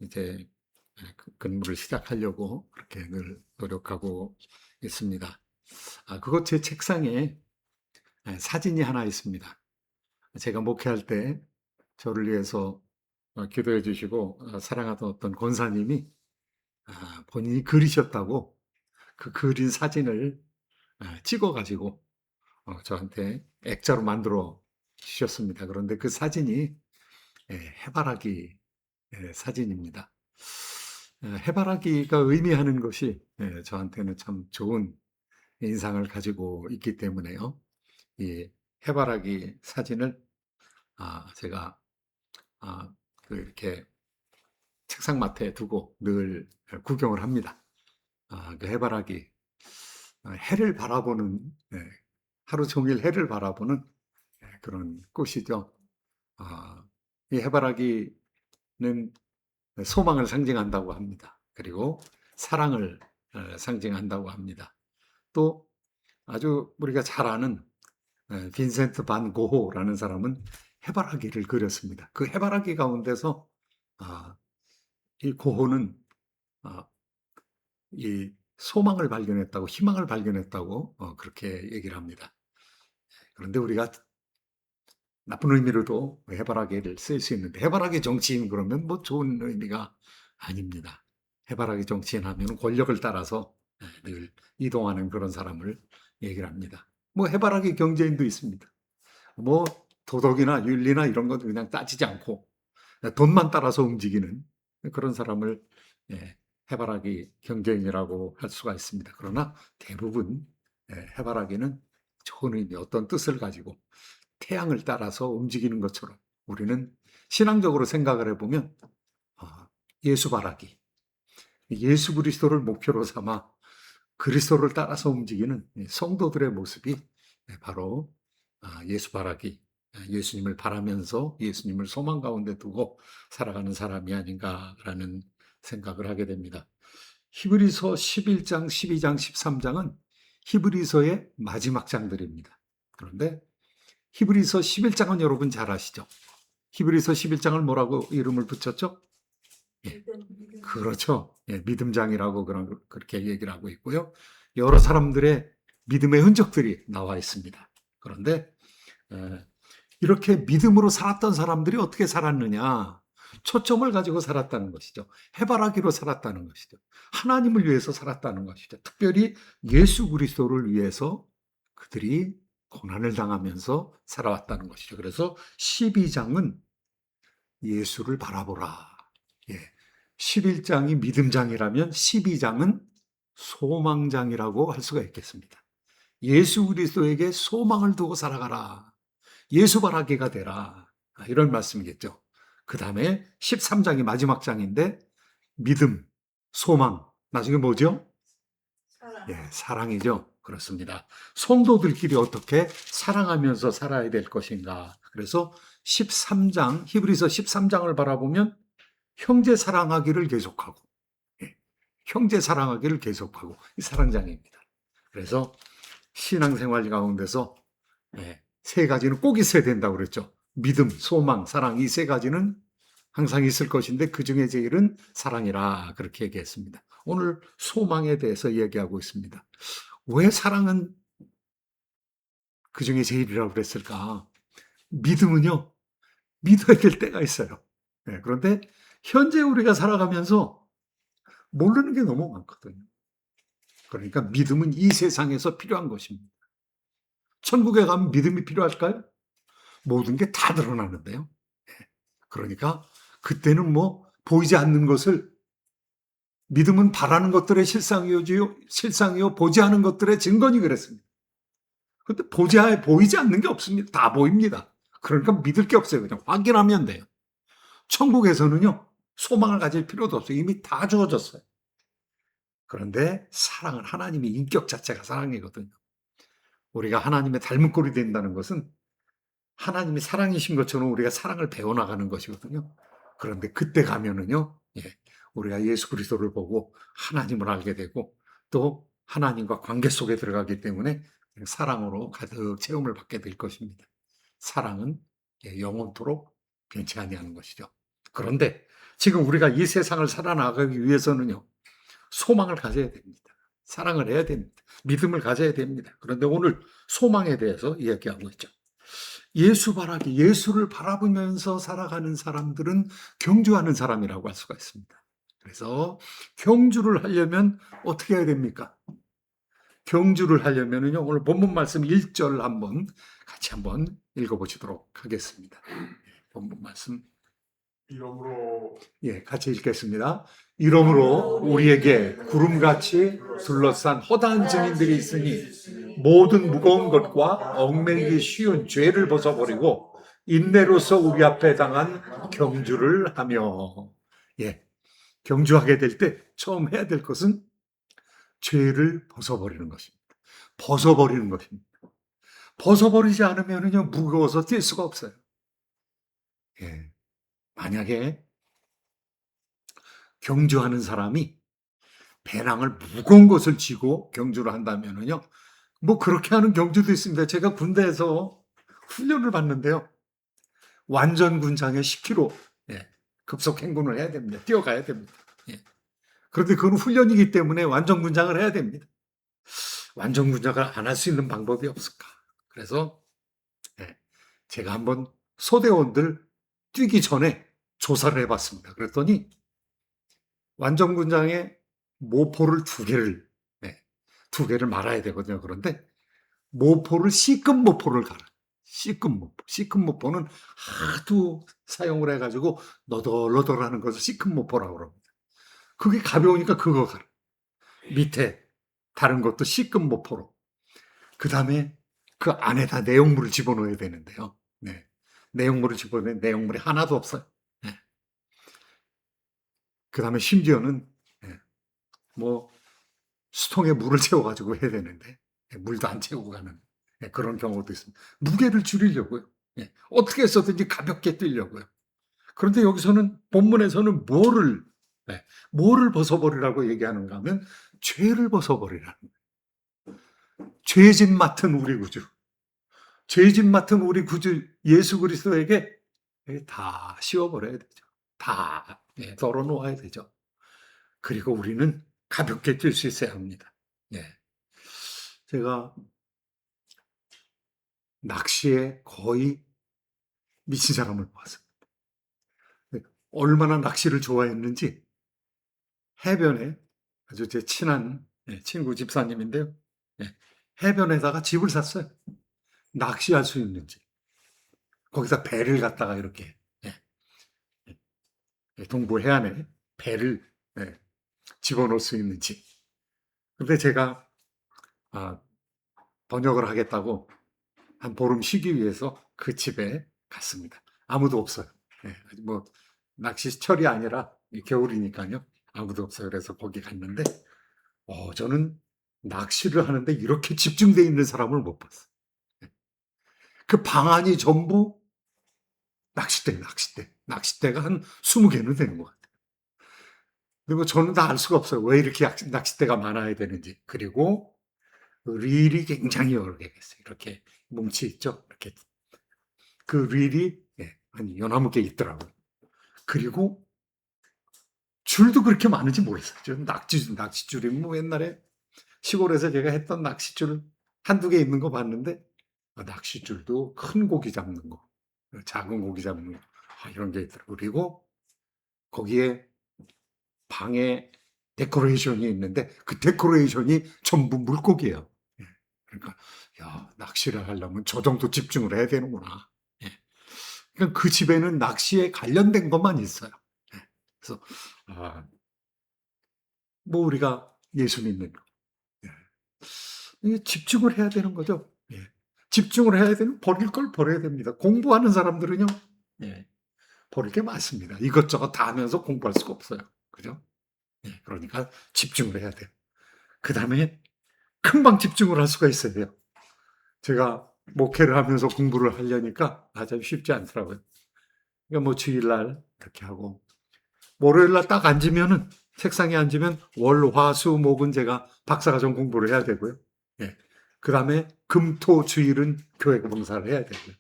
이제 근무를 시작하려고 그렇게 늘 노력하고 있습니다. 그것 제 책상에 사진이 하나 있습니다. 제가 목회할 때 저를 위해서 기도해 주시고 사랑하던 어떤 권사님이 본인이 그리셨다고 그 그린 사진을 찍어가지고 저한테 액자로 만들어 주셨습니다. 그런데 그 사진이 해바라기 사진입니다. 해바라기가 의미하는 것이 저한테는 참 좋은 인상을 가지고 있기 때문에요. 이 해바라기 사진을 제가 아, 이렇게 책상맡에 두고 늘 구경을 합니다. 그 해바라기 해를 바라보는 하루 종일 해를 바라보는 그런 꽃이죠. 아, 이 해바라기는 소망을 상징한다고 합니다. 그리고 사랑을 상징한다고 합니다. 또 아주 우리가 잘 아는 빈센트 반 고호라는 사람은 해바라기를 그렸습니다. 그 해바라기 가운데서 이 고호는 이 소망을 발견했다고, 희망을 발견했다고 그렇게 얘기를 합니다. 그런데 우리가 나쁜 의미로도 해바라기를 쓸 수 있는데 해바라기 정치인 그러면 뭐 좋은 의미가 아닙니다. 해바라기 정치인 하면 권력을 따라서 늘 이동하는 그런 사람을 얘기를 합니다. 뭐 해바라기 경제인도 있습니다. 뭐 도덕이나 윤리나 이런 것도 그냥 따지지 않고 돈만 따라서 움직이는 그런 사람을 해바라기 경제인이라고 할 수가 있습니다. 그러나 대부분 해바라기는 좋은 의미, 어떤 뜻을 가지고 태양을 따라서 움직이는 것처럼 우리는 신앙적으로 생각을 해보면 예수 바라기, 예수 그리스도를 목표로 삼아 그리스도를 따라서 움직이는 성도들의 모습이 바로 예수 바라기, 예수님을 바라면서 예수님을 소망 가운데 두고 살아가는 사람이 아닌가라는 생각을 하게 됩니다. 히브리서 11장, 12장, 13장은 히브리서의 마지막 장들입니다. 그런데 히브리서 11장은 여러분 잘 아시죠? 히브리서 11장을 뭐라고 이름을 붙였죠? 예, 그렇죠. 믿음장이라고 그렇게 얘기를 하고 있고요. 여러 사람들의 믿음의 흔적들이 나와 있습니다. 그런데 이렇게 믿음으로 살았던 사람들이 어떻게 살았느냐? 초점을 가지고 살았다는 것이죠. 해바라기로 살았다는 것이죠. 하나님을 위해서 살았다는 것이죠. 특별히 예수 그리스도를 위해서 그들이 고난을 당하면서 살아왔다는 것이죠. 그래서 12장은 예수를 바라보라. 예. 11장이 믿음장이라면 12장은 소망장이라고 할 수가 있겠습니다. 예수 그리스도에게 소망을 두고 살아가라. 예수 바라기가 되라. 이런 말씀이겠죠. 그 다음에 13장이 마지막 장인데 믿음, 소망, 나중에 뭐죠? 사랑. 예, 사랑이죠. 그렇습니다. 성도들끼리 어떻게 사랑하면서 살아야 될 것인가. 그래서 13장, 히브리서 13장을 바라보면 형제 사랑하기를 계속하고, 예, 형제 사랑하기를 계속하고, 이 사랑장입니다. 그래서 신앙생활 가운데서 세 가지는 꼭 있어야 된다고 그랬죠. 믿음, 소망, 사랑, 이 세 가지는 항상 있을 것인데 그 중에 제일은 사랑이라 그렇게 얘기했습니다. 오늘 소망에 대해서 얘기하고 있습니다. 왜 사랑은 그 중에 제일이라고 그랬을까? 믿음은요, 믿어야 될 때가 있어요. 그런데 현재 우리가 살아가면서 모르는 게 너무 많거든요. 그러니까 믿음은 이 세상에서 필요한 것입니다. 천국에 가면 믿음이 필요할까요? 모든 게 다 드러나는데요. 그러니까 그때는 뭐 보이지 않는 것을 믿음은 바라는 것들의 실상이요 보지 않은 것들의 증거니 그랬습니다. 근데 보이지 않는 게 없습니다. 다 보입니다. 그러니까 믿을 게 없어요. 그냥 확인하면 돼요. 천국에서는요, 소망을 가질 필요도 없어요. 이미 다 주어졌어요. 그런데 사랑은 하나님의 인격 자체가 사랑이거든요. 우리가 하나님의 닮은 꼴이 된다는 것은 하나님이 사랑이신 것처럼 우리가 사랑을 배워나가는 것이거든요. 그런데 그때 가면은요, 우리가 예수 그리스도를 보고 하나님을 알게 되고 또 하나님과 관계 속에 들어가기 때문에 사랑으로 가득 채움을 받게 될 것입니다. 사랑은 영원토록 변치 아니하는 것이죠. 그런데 지금 우리가 이 세상을 살아나가기 위해서는요, 소망을 가져야 됩니다. 사랑을 해야 됩니다. 믿음을 가져야 됩니다. 그런데 오늘 소망에 대해서 이야기하고 있죠. 예수를 바라보면서 살아가는 사람들은 경주하는 사람이라고 할 수가 있습니다. 그래서 경주를 하려면 어떻게 해야 됩니까? 경주를 하려면요, 오늘 본문 말씀 1절 같이 한번 읽어보시도록 하겠습니다. 본문 말씀. 이러므로 같이 읽겠습니다. 이러므로 우리에게 구름같이 둘러싼 허다한 증인들이 있으니 모든 무거운 것과 얽매이기 쉬운 죄를 벗어버리고 인내로서 우리 앞에 당한 경주를 하며, 경주하게 될 때 처음 해야 될 것은 죄를 벗어버리는 것입니다. 벗어버리는 것입니다. 벗어버리지 않으면요, 무거워서 뛸 수가 없어요. 만약에 경주하는 사람이 배낭을 무거운 것을 쥐고 경주를 한다면요, 뭐 그렇게 하는 경주도 있습니다. 제가 군대에서 훈련을 받는데요, 완전 군장에 10km 급속 행군을 해야 됩니다. 뛰어가야 됩니다. 그런데 그건 훈련이기 때문에 완전 군장을 해야 됩니다. 완전 군장을 안 할 수 있는 방법이 없을까? 그래서 제가 한번 소대원들 뛰기 전에 조사를 해봤습니다. 그랬더니 완전 군장에 모포를 두 개를 말아야 되거든요. 그런데 모포를 C급 모포를 갈아. C급 모포. C급 모포는 하도 사용을 해가지고 너덜너덜하는 것을 C급 모포라고 합니다. 그게 가벼우니까 그거 갈아. 밑에 다른 것도 C급 모포로. 그 다음에 그 안에다 내용물을 집어넣어야 되는데요. 내용물을 집어넣는 내용물이 하나도 없어요. 그 다음에 심지어는 뭐 수통에 물을 채워가지고 해야 되는데 물도 안 채우고 가는 그런 경우도 있습니다. 무게를 줄이려고요. 어떻게 해서든지 가볍게 뛰려고요. 그런데 여기서는 본문에서는 뭐를 벗어버리라고 얘기하는가 하면 죄를 벗어버리라는 거예요. 죄짐 맡은 우리 구주. 죄짐 맡은 우리 구주 예수 그리스도에게 다 씌워버려야 되죠. 다 덜어놓아야 되죠. 그리고 우리는 가볍게 뛸 수 있어야 합니다. 제가 낚시에 거의 미친 사람을 보았습니다. 얼마나 낚시를 좋아했는지 해변에 아주 제 친한 친구 집사님인데요. 해변에다가 집을 샀어요. 낚시할 수 있는지. 거기다 배를 갖다가 이렇게 동부 해안에 배를 집어넣을 수 있는지. 근데 제가 번역을 하겠다고 한 보름 쉬기 위해서 그 집에 갔습니다. 아무도 없어요. 뭐 낚시철이 아니라 겨울이니까요. 아무도 없어요. 그래서 거기 갔는데 저는 낚시를 하는데 이렇게 집중되어 있는 사람을 못 봤어요. 그 방안이 전부 낚싯대가 한 20개는 되는 것 같아요. 그리고 저는 다 알 수가 없어요. 왜 이렇게 낚싯대가 많아야 되는지. 그리고 릴이 굉장히 여러 개가 있어요. 이렇게 뭉치 있죠. 이렇게 그 릴이 한 여나무 개 있더라고요. 그리고 줄도 그렇게 많은지 모르겠어요. 낚싯줄이 뭐 옛날에 시골에서 제가 했던 낚싯줄 한두 개 있는 거 봤는데 낚싯줄도 큰 고기 잡는 거, 작은 고기 잡는 거 이런 게 있더라고요. 그리고 거기에 방에 데코레이션이 있는데 그 데코레이션이 전부 물고기예요. 그러니까 낚시를 하려면 저 정도 집중을 해야 되는구나. 그러니까 그 집에는 낚시에 관련된 것만 있어요. 그래서 뭐 우리가 예수 믿는 거 집중을 해야 되는 거죠. 집중을 해야 되는 버릴 걸 버려야 됩니다. 공부하는 사람들은요, 버릴 게 많습니다. 이것저것 다 하면서 공부할 수가 없어요. 그죠? 그러니까 집중을 해야 돼요. 그 다음에 금방 집중을 할 수가 있어야 돼요. 제가 목회를 하면서 공부를 하려니까 아주 쉽지 않더라고요. 그러니까 뭐 주일날 이렇게 하고 월요일날 딱 앉으면은 책상에 앉으면 월, 화, 수, 목은 제가 박사과정 공부를 해야 되고요. 그 다음에 금, 토, 주일은 교회 봉사를 해야 되고요.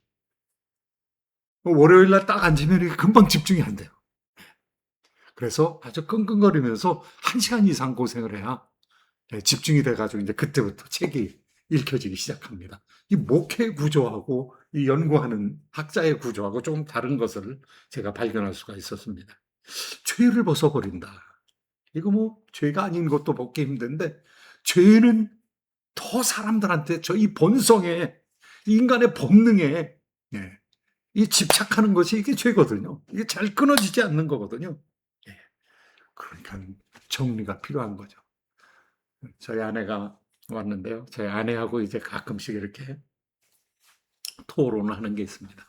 월요일날 딱 앉으면 금방 집중이 안 돼요. 그래서 아주 끙끙거리면서 1시간 이상 고생을 해야 집중이 돼가지고 이제 그때부터 책이 읽혀지기 시작합니다. 이 목회 구조하고 이 연구하는 학자의 구조하고 조금 다른 것을 제가 발견할 수가 있었습니다. 죄를 벗어버린다. 이거 뭐 죄가 아닌 것도 벗기 힘든데 죄는 더 사람들한테 이 본성에, 인간의 본능에 이 집착하는 것이 이게 죄거든요. 이게 잘 끊어지지 않는 거거든요. 그러니까 정리가 필요한 거죠. 저희 아내가 왔는데요. 저희 아내하고 이제 가끔씩 이렇게 토론을 하는 게 있습니다.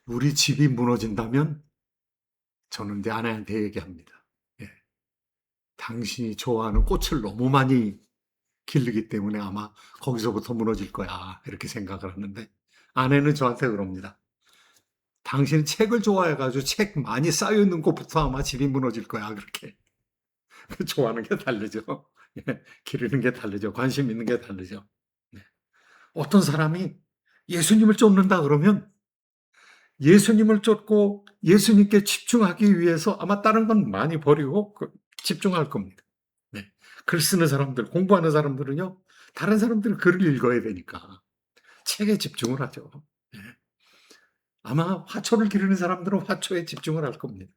우리 집이 무너진다면 저는 이제 아내한테 얘기합니다. 당신이 좋아하는 꽃을 너무 많이 기르기 때문에 아마 거기서부터 무너질 거야. 이렇게 생각을 하는데 아내는 저한테 그럽니다. 당신은 책을 좋아해가지고 책 많이 쌓여있는 곳부터 아마 집이 무너질 거야. 그렇게. 좋아하는 게 다르죠. 기르는 게 다르죠. 관심 있는 게 다르죠. 어떤 사람이 예수님을 쫓는다 그러면 예수님을 쫓고 예수님께 집중하기 위해서 아마 다른 건 많이 버리고 집중할 겁니다. 글 쓰는 사람들, 공부하는 사람들은요, 다른 사람들은 글을 읽어야 되니까 책에 집중을 하죠. 아마 화초를 기르는 사람들은 화초에 집중을 할 겁니다.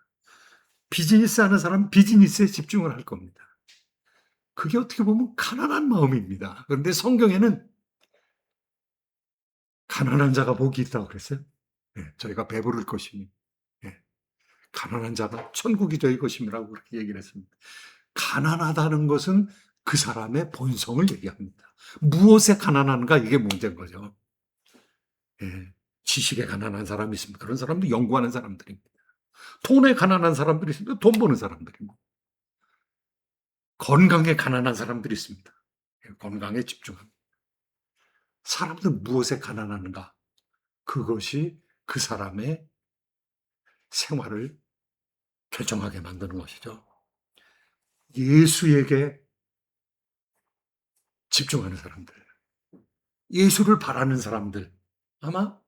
비즈니스 하는 사람은 비즈니스에 집중을 할 겁니다. 그게 어떻게 보면 가난한 마음입니다. 그런데 성경에는 가난한 자가 복이 있다고 그랬어요. 저희가 배부를 것이니 가난한 자가 천국이 저희 것임이라고 그렇게 얘기를 했습니다. 가난하다는 것은 그 사람의 본성을 얘기합니다. 무엇에 가난한가 이게 문제인 거죠. 지식에 가난한 사람이 있습니다. 그런 사람도 연구하는 사람들입니다. 돈에 가난한 사람들이 있습니다. 돈 버는 사람들입니다. 건강에 가난한 사람들이 있습니다. 건강에 집중합니다. 사람들은 무엇에 가난한가? 그것이 그 사람의 생활을 결정하게 만드는 것이죠. 예수에게 집중하는 사람들, 예수를 바라는 사람들, 아마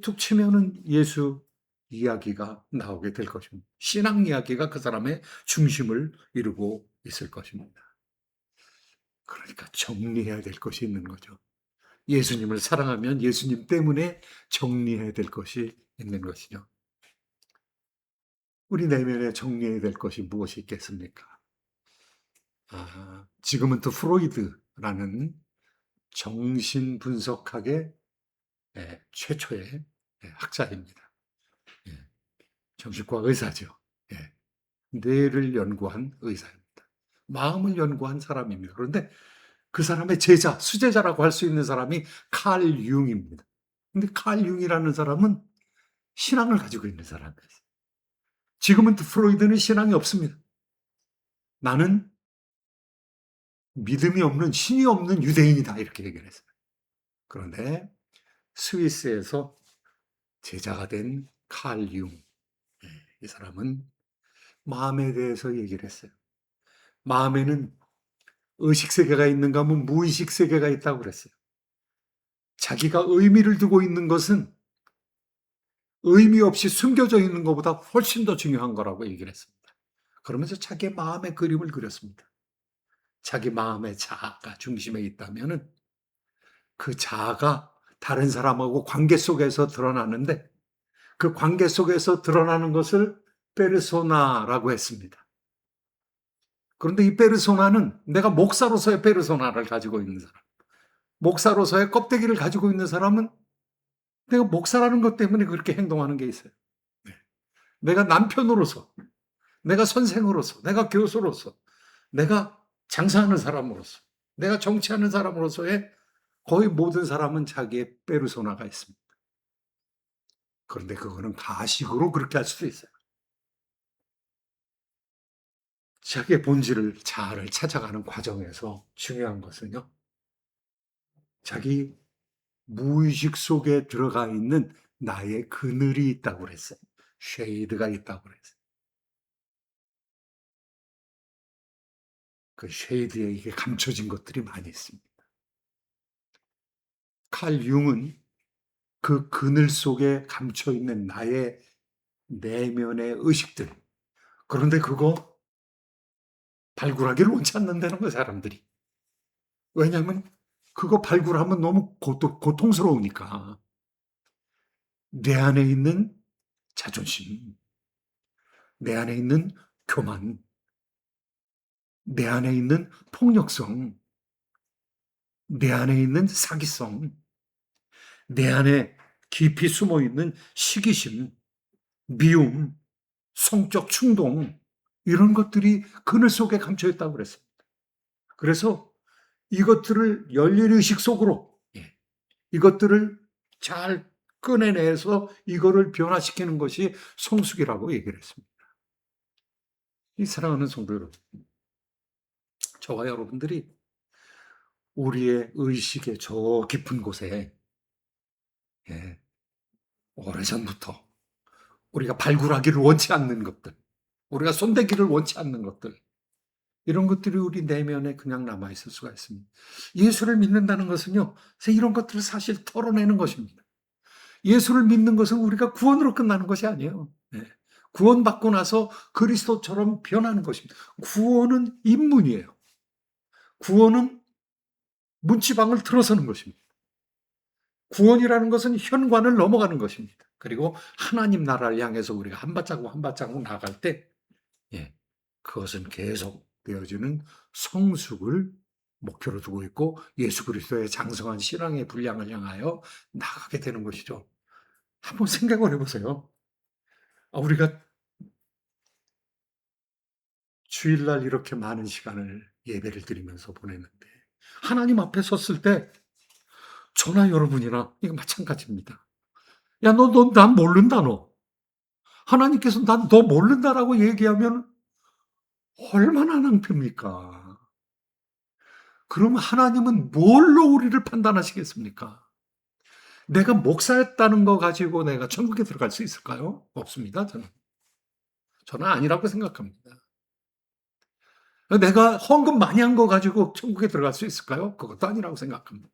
툭 치면은 예수 이야기가 나오게 될 것입니다. 신앙 이야기가 그 사람의 중심을 이루고 있을 것입니다. 그러니까 정리해야 될 것이 있는 거죠. 예수님을 사랑하면 예수님 때문에 정리해야 될 것이 있는 것이죠. 우리 내면에 정리해야 될 것이 무엇이 있겠습니까? 지금은 또 프로이드라는 정신분석학의 최초의 학자입니다. 정신과 의사죠. 뇌를 연구한 의사입니다. 마음을 연구한 사람입니다. 그런데 그 사람의 제자, 수제자라고 할 수 있는 사람이 칼 융입니다. 근데 칼 융이라는 사람은 신앙을 가지고 있는 사람이에요. 지금은 프로이드는 신앙이 없습니다. 나는 믿음이 없는, 신이 없는 유대인이다. 이렇게 얘기를 했어요. 그런데 스위스에서 제자가 된 칼 융, 이 사람은 마음에 대해서 얘기를 했어요. 마음에는 의식세계가 있는가 하면 무의식세계가 있다고 그랬어요. 자기가 의미를 두고 있는 것은 의미 없이 숨겨져 있는 것보다 훨씬 더 중요한 거라고 얘기를 했습니다. 그러면서 자기의 마음의 그림을 그렸습니다. 자기 마음의 자아가 중심에 있다면 그 자아가 다른 사람하고 관계 속에서 드러나는데 그 관계 속에서 드러나는 것을 페르소나라고 했습니다. 그런데 이 페르소나는 내가 목사로서의 페르소나를 가지고 있는 사람, 목사로서의 껍데기를 가지고 있는 사람은 내가 목사라는 것 때문에 그렇게 행동하는 게 있어요. 내가 남편으로서, 내가 선생으로서, 내가 교수로서, 내가 장사하는 사람으로서, 내가 정치하는 사람으로서의 거의 모든 사람은 자기의 페르소나가 있습니다. 그런데 그거는 가식으로 그렇게 할 수도 있어요. 자기의 본질을, 자아를 찾아가는 과정에서 중요한 것은요, 자기 무의식 속에 들어가 있는 나의 그늘이 있다고 그랬어요. 쉐이드가 있다고 그랬어요. 그 쉐이드에 이게 감춰진 것들이 많이 있습니다. 칼 융은 그 그늘 속에 감춰 있는 나의 내면의 의식들, 그런데 그거 발굴하기를 원치 않는다는 거예요, 사람들이. 왜냐하면 그거 발굴하면 너무 고통스러우니까. 내 안에 있는 자존심, 내 안에 있는 교만, 내 안에 있는 폭력성, 내 안에 있는 사기성, 내 안에 깊이 숨어 있는 시기심, 미움, 성적 충동, 이런 것들이 그늘 속에 감춰 있다고 그랬습니다. 그래서 이것들을 열일의식 속으로, 이것들을 잘 꺼내내서 이거를 변화시키는 것이 성숙이라고 얘기를 했습니다. 이 사랑하는 성도 여러분, 저와 여러분들이 우리의 의식의 저 깊은 곳에 오래전부터 우리가 발굴하기를 원치 않는 것들, 우리가 손대기를 원치 않는 것들, 이런 것들이 우리 내면에 그냥 남아있을 수가 있습니다. 예수를 믿는다는 것은요, 이런 것들을 사실 털어내는 것입니다. 예수를 믿는 것은 우리가 구원으로 끝나는 것이 아니에요. 구원받고 나서 그리스도처럼 변하는 것입니다. 구원은 입문이에요. 구원은 문지방을 들어서는 것입니다. 구원이라는 것은 현관을 넘어가는 것입니다. 그리고 하나님 나라를 향해서 우리가 한 발자국 한 발자국 나갈 때, 그것은 계속 되어지는 성숙을 목표로 두고 있고 예수 그리스도의 장성한 신앙의 분량을 향하여 나가게 되는 것이죠. 한번 생각을 해보세요. 우리가 주일날 이렇게 많은 시간을 예배를 드리면서 보냈는데 하나님 앞에 섰을 때 저나 여러분이나 이거 마찬가지입니다. 야, 난 모른다, 너. 하나님께서 난 너 모른다라고 얘기하면 얼마나 낭패입니까? 그럼 하나님은 뭘로 우리를 판단하시겠습니까? 내가 목사였다는 거 가지고 내가 천국에 들어갈 수 있을까요? 없습니다, 저는. 저는 아니라고 생각합니다. 내가 헌금 많이 한 거 가지고 천국에 들어갈 수 있을까요? 그것도 아니라고 생각합니다.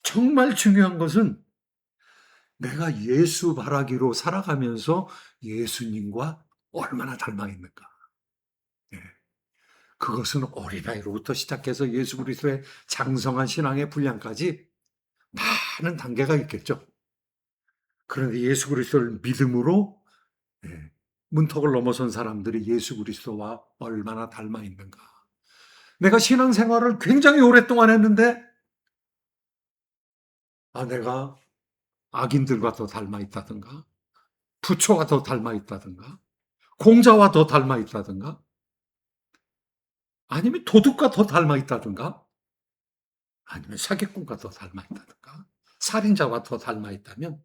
정말 중요한 것은 내가 예수 바라기로 살아가면서 예수님과 얼마나 닮아 있는가. 그것은 어린아이로부터 시작해서 예수 그리스도의 장성한 신앙의 분량까지 많은 단계가 있겠죠. 그런데 예수 그리스도를 믿음으로 문턱을 넘어선 사람들이 예수 그리스도와 얼마나 닮아 있는가. 내가 신앙생활을 굉장히 오랫동안 했는데 내가 악인들과 더 닮아 있다든가 부처와 더 닮아 있다든가 공자와 더 닮아 있다든가 아니면 도둑과 더 닮아 있다든가 아니면 사기꾼과 더 닮아 있다든가 살인자와 더 닮아 있다면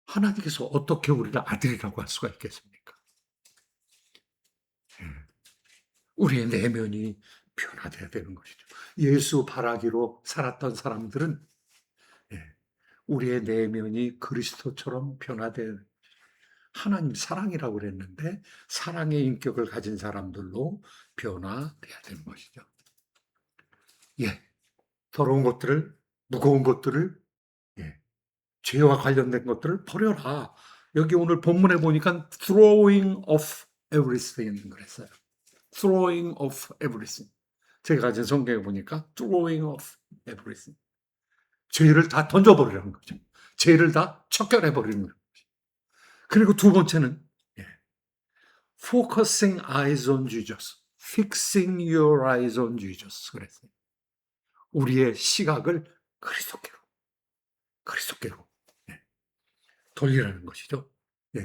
하나님께서 어떻게 우리를 아들이라고 할 수가 있겠습니까? 우리의 내면이 변화되어야 되는 것이죠. 예수 바라기로 살았던 사람들은 우리의 내면이 그리스도처럼 변화되는 하나님 사랑이라고 그랬는데 사랑의 인격을 가진 사람들로 변화돼야 되는 것이죠. 더러운 것들을, 무거운 것들을, 죄와 관련된 것들을 버려라. 여기 오늘 본문에 보니까 throwing off everything 그랬어요. throwing off everything. 제가 가진 성경에 보니까 throwing off everything. 죄를 다 던져버리라는 거죠. 죄를 다 척결해버리는 거죠. 그리고 두 번째는 focusing eyes on Jesus, fixing your eyes on Jesus 그랬어요. 우리의 시각을 그리스도께로 돌리라는 것이죠.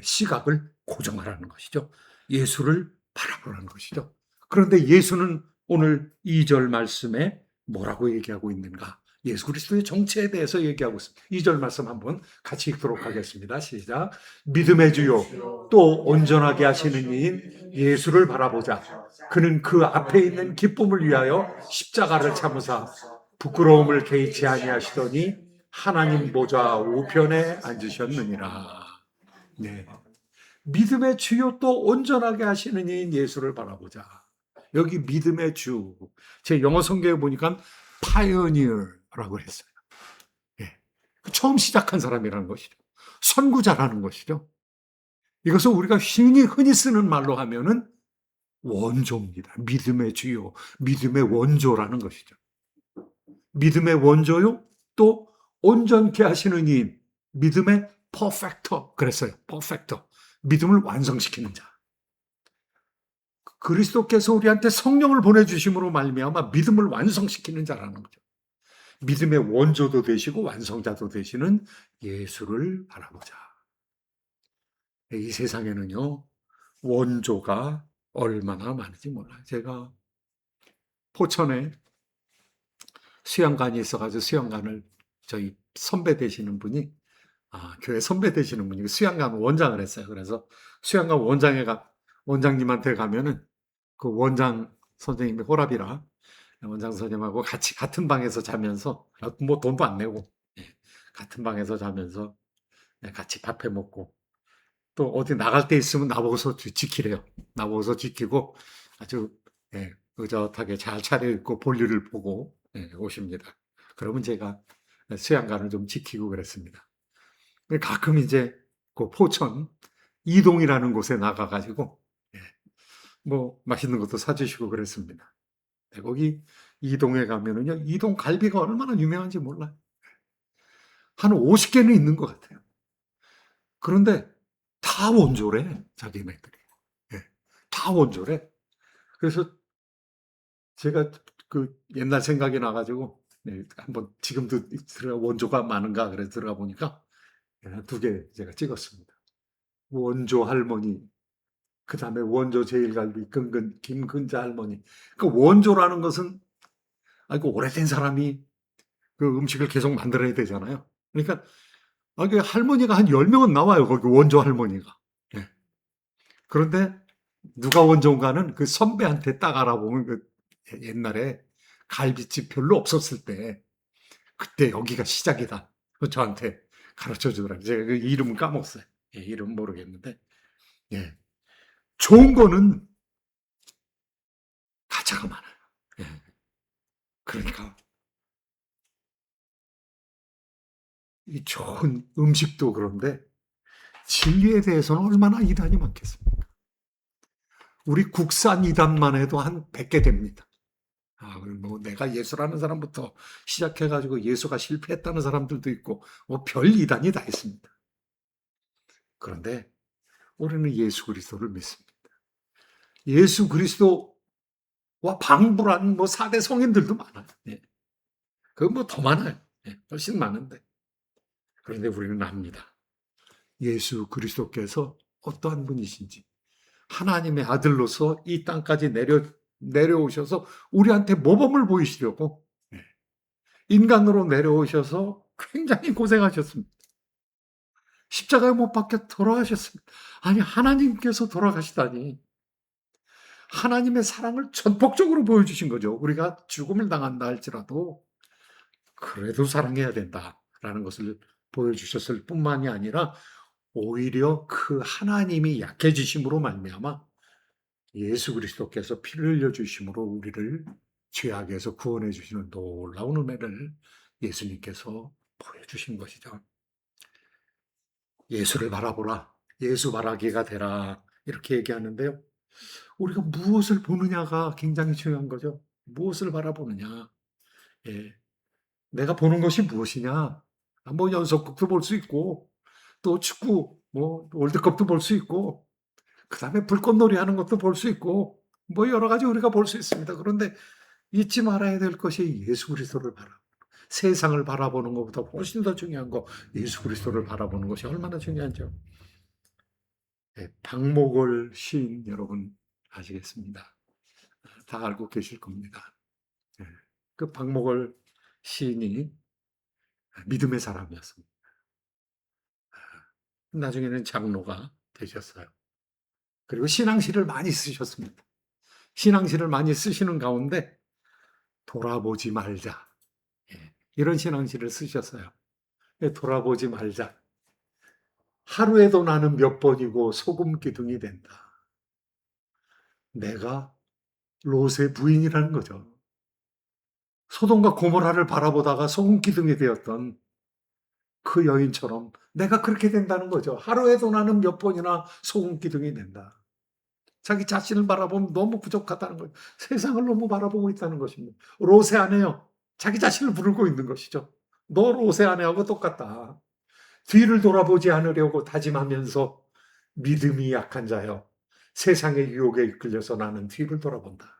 시각을 고정하라는 것이죠. 예수를 바라보라는 것이죠. 그런데 예수는 오늘 2절 말씀에 뭐라고 얘기하고 있는가? 예수 그리스도의 정체에 대해서 얘기하고 있습니다. 2절 말씀 한번 같이 읽도록 하겠습니다. 시작. 믿음의 주요 또 온전하게 하시는 이인 예수를 바라보자. 그는 그 앞에 있는 기쁨을 위하여 십자가를 참으사 부끄러움을 개의치 아니하시더니 하나님 보좌 우편에 앉으셨느니라. 믿음의 주요 또 온전하게 하시는 이인 예수를 바라보자. 여기 믿음의 주, 제 영어 성경에 보니까 pioneer라고 했어요. 처음 시작한 사람이라는 것이죠. 선구자라는 것이죠. 이것을 우리가 흔히 쓰는 말로 하면은 원조입니다. 믿음의 주요, 믿음의 원조라는 것이죠. 믿음의 원조요, 또 온전케 하시는 이인, 믿음의 퍼펙터 그랬어요. 퍼펙터, 믿음을 완성시키는 자. 그리스도께서 우리한테 성령을 보내주심으로 말미암아 믿음을 완성시키는 자라는 거죠. 믿음의 원조도 되시고 완성자도 되시는 예수를 바라보자. 이 세상에는요, 원조가 얼마나 많은지 몰라요. 제가 포천에 수양관이 있어가지고 수양관을 저희 선배 되시는 분이, 교회 선배 되시는 분이 수양관 원장을 했어요. 그래서 수양관 원장님한테 가면은 그 원장 선생님이 호랍이라 원장 선생님하고 같이 같은 방에서 자면서, 뭐 돈도 안 내고, 같은 방에서 자면서 같이 밥해 먹고, 또 어디 나갈 때 있으면 나보고서 지키래요. 나보고서 지키고 아주 의젓하게 잘 차려입고 볼일을 보고 오십니다. 그러면 제가 수양관을 좀 지키고 그랬습니다. 가끔 이제 그 포천 이동이라는 곳에 나가가지고 뭐 맛있는 것도 사주시고 그랬습니다. 거기 이동에 가면은요, 이동 갈비가 얼마나 유명한지 몰라요. 한 50개는 있는 것 같아요. 그런데 다 원조래, 자기네들이. 다 원조래. 그래서 제가 그 옛날 생각이 나가지고, 한번 지금도 원조가 많은가 그래서 들어가 보니까 2개 제가 찍었습니다. 원조 할머니, 그 다음에 원조 제일갈비 김근자 할머니. 그 원조라는 것은 그 오래된 사람이 그 음식을 계속 만들어야 되잖아요. 그러니까 그 할머니가 한 10명은 나와요. 거기 원조 할머니가. 그런데 누가 원조인가는 그 선배한테 딱 알아보면 그 옛날에 갈비집 별로 없었을 때 그때 여기가 시작이다. 저한테 가르쳐 주더라고요. 제가 그 이름은 까먹었어요. 이름 모르겠는데. 좋은 거는 가차가 많아요. 그러니까 이 좋은 음식도 그런데 진리에 대해서는 얼마나 이단이 많겠습니까? 우리 국산 이단만 해도 한 100개 됩니다. 뭐 내가 예수라는 사람부터 시작해가지고 예수가 실패했다는 사람들도 있고 뭐 별 이단이 다 있습니다. 그런데 우리는 예수 그리스도를 믿습니다. 예수 그리스도와 방불한 뭐 4대 성인들도 많아요. 그건 뭐 더 많아요. 훨씬 많은데. 그런데 우리는 압니다. 예수 그리스도께서 어떠한 분이신지, 하나님의 아들로서 이 땅까지 내려오셔서 우리한테 모범을 보이시려고 인간으로 내려오셔서 굉장히 고생하셨습니다. 십자가에 못 박혀 돌아가셨습니다. 아니, 하나님께서 돌아가시다니. 하나님의 사랑을 전폭적으로 보여주신 거죠. 우리가 죽음을 당한다 할지라도 그래도 사랑해야 된다라는 것을 보여주셨을 뿐만이 아니라 오히려 그 하나님이 약해지심으로 말미암아 예수 그리스도께서 피를 흘려주심으로 우리를 죄악에서 구원해 주시는 놀라운 은혜를 예수님께서 보여주신 것이죠. 예수를 바라보라, 예수 바라기가 되라, 이렇게 얘기하는데요. 우리가 무엇을 보느냐가 굉장히 중요한 거죠. 무엇을 바라보느냐. 내가 보는 것이 무엇이냐. 뭐 연속극도 볼 수 있고, 또 축구, 뭐 월드컵도 볼 수 있고, 그 다음에 불꽃놀이 하는 것도 볼 수 있고, 뭐 여러 가지 우리가 볼 수 있습니다. 그런데 잊지 말아야 될 것이 예수 그리스도를 세상을 바라보는 것보다 훨씬 더 중요한 거, 예수 그리스도를 바라보는 것이 얼마나 중요한지요. 박목월 시인 여러분 아시겠습니다. 다 알고 계실 겁니다. 그 박목월 시인이 믿음의 사람이었습니다. 나중에는 장로가 되셨어요. 그리고 신앙시를 많이 쓰셨습니다. 신앙시를 많이 쓰시는 가운데 돌아보지 말자, 이런 신앙시를 쓰셨어요. 돌아보지 말자. 하루에도 나는 몇 번이고 소금 기둥이 된다. 내가 롯의 부인이라는 거죠. 소돔과 고모라를 바라보다가 소금 기둥이 되었던 그 여인처럼 내가 그렇게 된다는 거죠. 하루에도 나는 몇 번이나 소금 기둥이 된다. 자기 자신을 바라보면 너무 부족하다는 거예요. 세상을 너무 바라보고 있다는 것입니다. 로세 아내요. 자기 자신을 부르고 있는 것이죠. 너 로세 아내하고 똑같다. 뒤를 돌아보지 않으려고 다짐하면서 믿음이 약한 자여, 세상의 유혹에 이끌려서 나는 뒤를 돌아본다.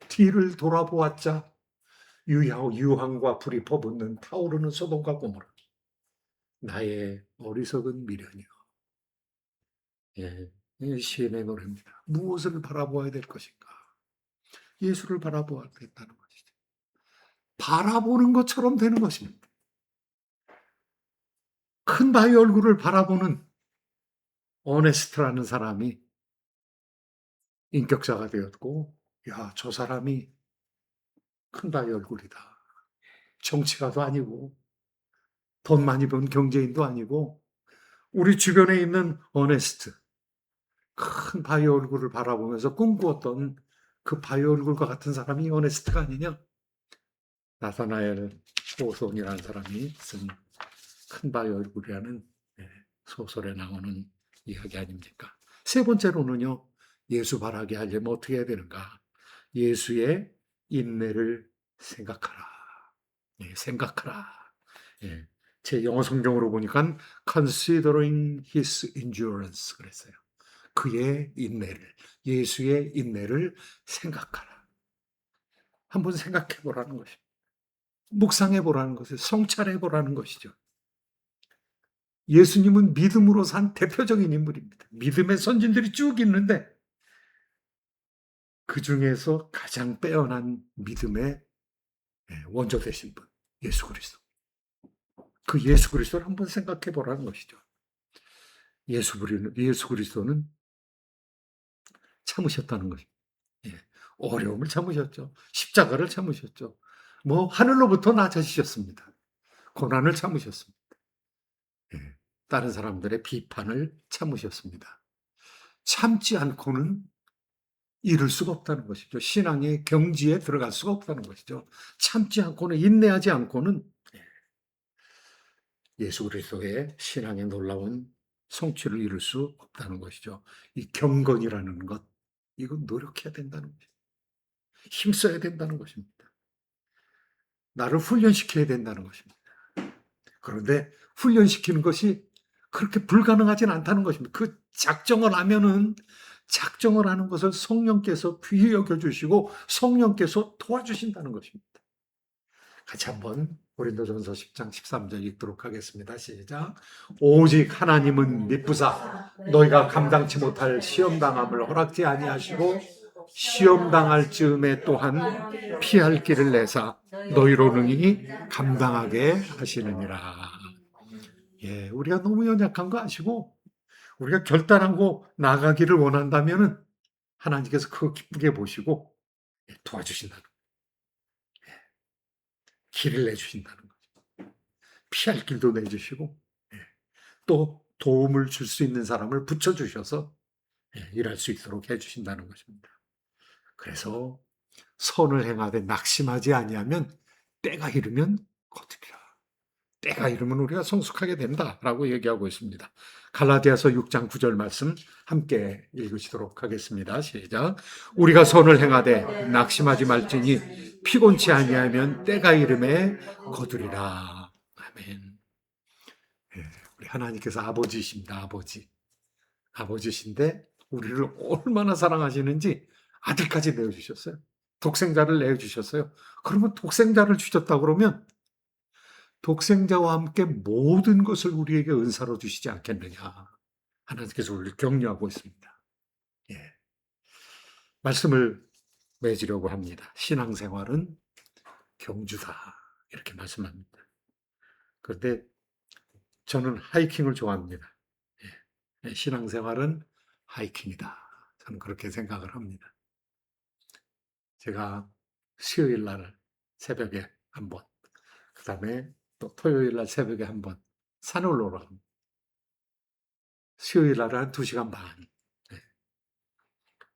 뒤를 돌아보았자 유황과 불이 퍼붓는 타오르는 소돔과 고모라. 나의 어리석은 미련이요. 예, 이 시인의 노래입니다. 무엇을 바라보아야 될 것인가? 예수를 바라보아야 된다는 것이죠. 바라보는 것처럼 되는 것입니다. 큰 바위 얼굴을 바라보는 어네스트라는 사람이 인격자가 되었고, 야, 저 사람이 큰 바위 얼굴이다. 정치가도 아니고, 돈 많이 번 경제인도 아니고, 우리 주변에 있는 어네스트, 큰 바위 얼굴을 바라보면서 꿈꾸었던 그 바위 얼굴과 같은 사람이 어네스트가 아니냐? 나사나엘 호손이라는 사람이 쓴 큰 바위 얼굴이라는 소설에 나오는 이야기 아닙니까? 세 번째로는요, 예수 바라게 하려면 어떻게 해야 되는가? 예수의 인내를 생각하라. 생각하라. 예, 제 영어 성경으로 보니까 considering his endurance 그랬어요. 그의 인내를, 예수의 인내를 생각하라. 한번 생각해 보라는 것입니다. 묵상해 보라는 것이죠. 성찰해 보라는 것이죠. 예수님은 믿음으로 산 대표적인 인물입니다. 믿음의 선진들이 쭉 있는데 그 중에서 가장 빼어난 믿음의 원조 되신 분, 예수 그리스도. 그 예수 그리스도를 한번 생각해 보라는 것이죠. 예수 그리스도는 참으셨다는 것입니다. 어려움을 참으셨죠. 십자가를 참으셨죠. 하늘로부터 낮아지셨습니다. 고난을 참으셨습니다. 다른 사람들의 비판을 참으셨습니다. 참지 않고는 이룰 수가 없다는 것이죠. 신앙의 경지에 들어갈 수가 없다는 것이죠. 참지 않고는, 인내하지 않고는 예수 그리스도의 신앙의 놀라운 성취를 이룰 수 없다는 것이죠. 이 경건이라는 것, 이건 노력해야 된다는 것입니다. 힘써야 된다는 것입니다. 나를 훈련시켜야 된다는 것입니다. 그런데 훈련시키는 것이 그렇게 불가능하진 않다는 것입니다. 그 작정을 하는 것을 성령께서 귀히 여겨주시고 성령께서 도와주신다는 것입니다. 같이 한번 고린도전서 10장 13절 읽도록 하겠습니다. 시작. 오직 하나님은 미쁘사 너희가 감당치 못할 시험당함을 허락지 아니하시고 시험당할 즈음에 또한 피할 길을 내사 너희로 능히 감당하게 하시느니라. 우리가 너무 연약한 거 아시고 우리가 결단하고 나가기를 원한다면 하나님께서 그거 기쁘게 보시고 도와주신다는 거예요. 길을 내주신다는 거죠. 피할 길도 내주시고 또 도움을 줄 수 있는 사람을 붙여주셔서 일할 수 있도록 해주신다는 것입니다. 그래서 선을 행하되 낙심하지 아니하면 때가 이르면 거두리라. 때가 이르면 우리가 성숙하게 된다라고 얘기하고 있습니다. 갈라디아서 6장 9절 말씀 함께 읽으시도록 하겠습니다. 시작. 우리가 선을 행하되 낙심하지 말지니 피곤치 아니하면 때가 이름에 거두리라. 아멘. 우리 하나님께서 아버지십니다. 아버지신데 우리를 얼마나 사랑하시는지 아들까지 내어주셨어요. 독생자를 내어주셨어요. 그러면 독생자를 주셨다 그러면 독생자와 함께 모든 것을 우리에게 은사로 주시지 않겠느냐. 하나님께서 우리를 격려하고 있습니다. 말씀을 맺으려고 합니다. 신앙생활은 경주다. 이렇게 말씀합니다. 그런데 저는 하이킹을 좋아합니다. 신앙생활은 하이킹이다. 저는 그렇게 생각을 합니다. 제가 수요일 날 새벽에 한 번, 그 다음에 또 토요일 날 새벽에 한 번 산을 올라갑니다. 수요일 날은 한 2시간 반,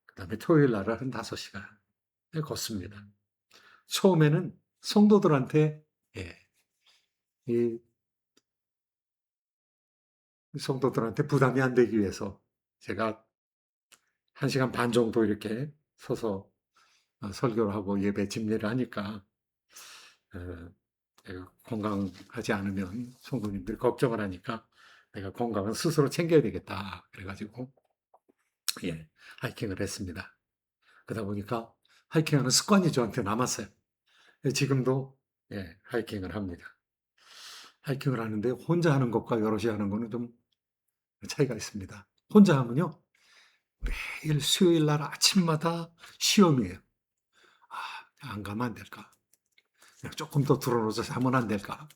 그 다음에 토요일 날은 한 5시간 걷습니다. 처음에는 성도들한테 이 성도들한테 부담이 안 되기 위해서 제가 1시간 반 정도 이렇게 서서 설교를 하고 예배 집례를 하니까 내가 건강하지 않으면 성도님들이 걱정을 하니까 내가 건강은 스스로 챙겨야 되겠다. 그래가지고 예, 하이킹을 했습니다. 그러다 보니까 하이킹하는 습관이 저한테 남았어요. 지금도 예, 하이킹을 합니다. 하이킹을 하는데 혼자 하는 것과 여럿이 하는 거는 좀 차이가 있습니다. 혼자 하면요, 매일 수요일 날 아침마다 시험이에요. 안 가면 안 될까? 그냥 조금 더 들어놓아서 하면 안 될까?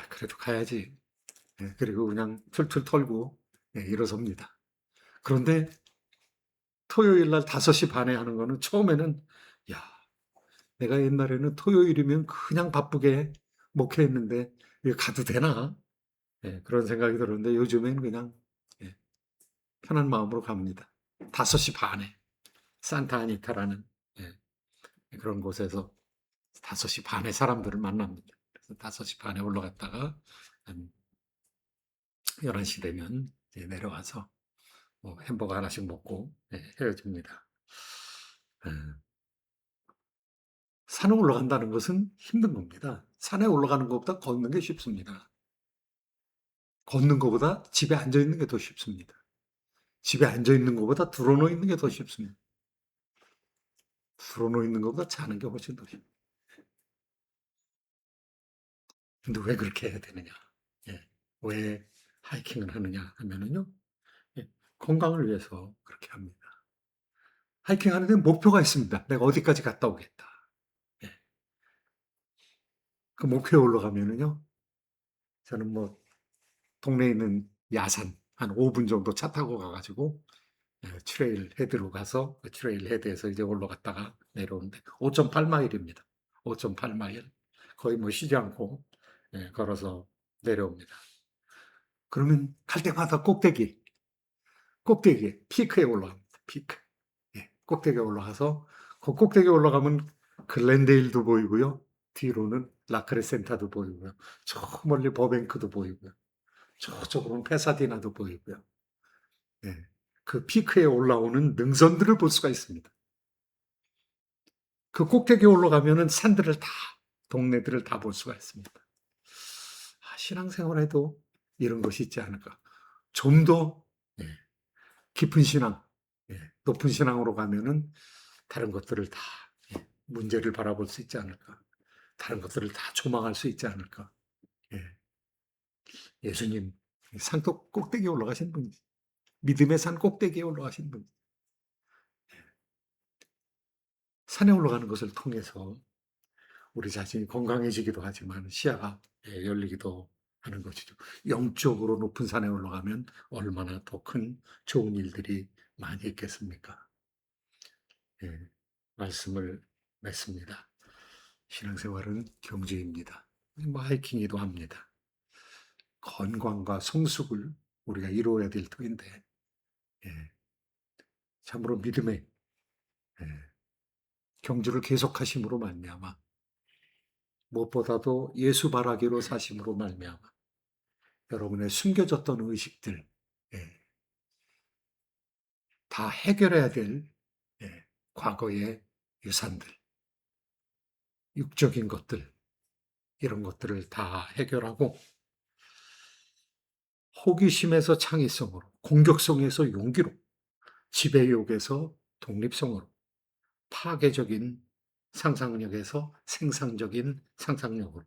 그래도 가야지. 예, 그리고 그냥 툴툴 털고 예, 일어섭니다. 그런데 토요일 날 5시 반에 하는 거는 처음에는 야, 내가 옛날에는 토요일이면 그냥 바쁘게 목회했는데 이거 가도 되나? 예, 그런 생각이 들었는데 요즘엔 그냥 예, 편한 마음으로 갑니다. 5시 반에 산타아니타라는 예, 그런 곳에서 5시 반에 사람들을 만납니다. 그래서 5시 반에 올라갔다가 한 11시 되면 이제 내려와서 뭐 햄버거 하나씩 먹고 예, 헤어집니다. 예, 산에 올라간다는 것은 힘든 겁니다. 산에 올라가는 것보다 걷는 게 쉽습니다. 걷는 것보다 집에 앉아 있는 게 더 쉽습니다. 집에 앉아 있는 것보다 드러누워 있는 게 더 쉽습니다. 드러누워 있는 것보다 자는 게 훨씬 더 쉽습니다. 근데 왜 그렇게 해야 되느냐? 예, 왜 하이킹을 하느냐 하면은요, 예, 건강을 위해서 그렇게 합니다. 하이킹 하는데 목표가 있습니다. 내가 어디까지 갔다 오겠다. 예, 그 목표에 올라가면은요, 저는 뭐 동네에 있는 야산 한 5분 정도 차 타고 가가지고 트레일 헤드로 가서 그 트레일 헤드에서 이제 올라갔다가 내려오는데 5.8마일입니다. 5.8마일. 거의 뭐 쉬지 않고 걸어서 내려옵니다. 그러면 갈 때마다 꼭대기, 피크에 올라갑니다. 피크. 예, 꼭대기에 올라가서 그 꼭대기에 올라가면 글렌데일도 보이고요. 뒤로는 라크레센타도 보이고요. 저 멀리 버뱅크도 보이고요. 저쪽으로는 페사디나도 보이고요. 예, 그 피크에 올라오는 능선들을 볼 수가 있습니다. 그 꼭대기에 올라가면은 산들을 다, 동네들을 다 볼 수가 있습니다. 신앙생활에도 이런 것이 있지 않을까. 좀 더 깊은 신앙, 높은 신앙으로 가면은 다른 것들을 다 문제를 바라볼 수 있지 않을까. 다른 것들을 다 조망할 수 있지 않을까. 예수님 산도 꼭대기에 올라가신 분이지. 믿음의 산 꼭대기에 올라가신 분. 산에 올라가는 것을 통해서 우리 자신이 건강해지기도 하지만 시야가 열리기도 하는 것이죠. 영적으로 높은 산에 올라가면 얼마나 더 큰 좋은 일들이 많이 있겠습니까? 예, 말씀을 맺습니다. 신앙생활은 경주입니다. 뭐 하이킹이도 합니다. 건강과 성숙을 우리가 이루어야 될 터인데 예, 참으로 믿음의 예, 경주를 계속하심으로 말미암아 무엇보다도 예수 바라기로 사심으로 말미암아 여러분의 숨겨졌던 의식들 예, 다 해결해야 될 과거의 유산들, 육적인 것들 이런 것들을 다 해결하고 호기심에서 창의성으로, 공격성에서 용기로, 지배욕에서 독립성으로, 파괴적인 상상력에서 생산적인 상상력으로,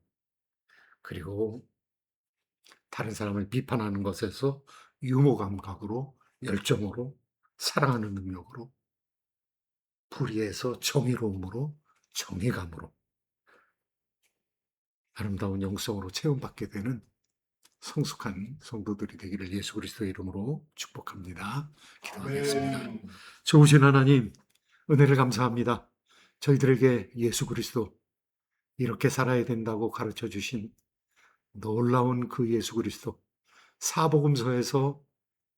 그리고 다른 사람을 비판하는 것에서 유머 감각으로, 열정으로, 사랑하는 능력으로, 불의에서 정의로움으로, 정의감으로, 아름다운 영성으로 체험받게 되는 성숙한 성도들이 되기를 예수 그리스도의 이름으로 축복합니다. 기도하겠습니다. 아멘. 좋으신 하나님, 은혜를 감사합니다. 저희들에게 예수 그리스도 이렇게 살아야 된다고 가르쳐 주신 놀라운 그 예수 그리스도, 사복음서에서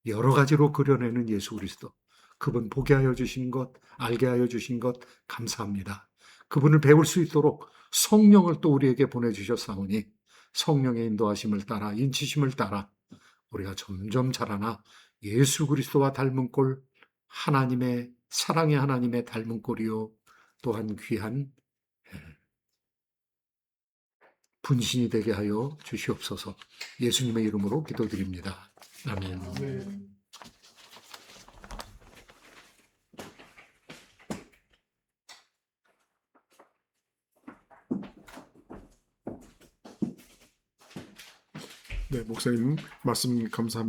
여러 가지로 그려내는 예수 그리스도, 그분 보게 하여 주신 것, 알게 하여 주신 것 감사합니다. 그분을 배울 수 있도록 성령을 또 우리에게 보내주셨사오니 성령의 인도하심을 따라, 인치심을 따라 우리가 점점 자라나 예수 그리스도와 닮은 꼴, 하나님의 사랑의 하나님의 닮은 꼴이요 또한 귀한 분신이 되게 하여 주시옵소서. 예수님의 이름으로 기도드립니다. 아멘. 네. 네, 목사님 말씀 감사합니다.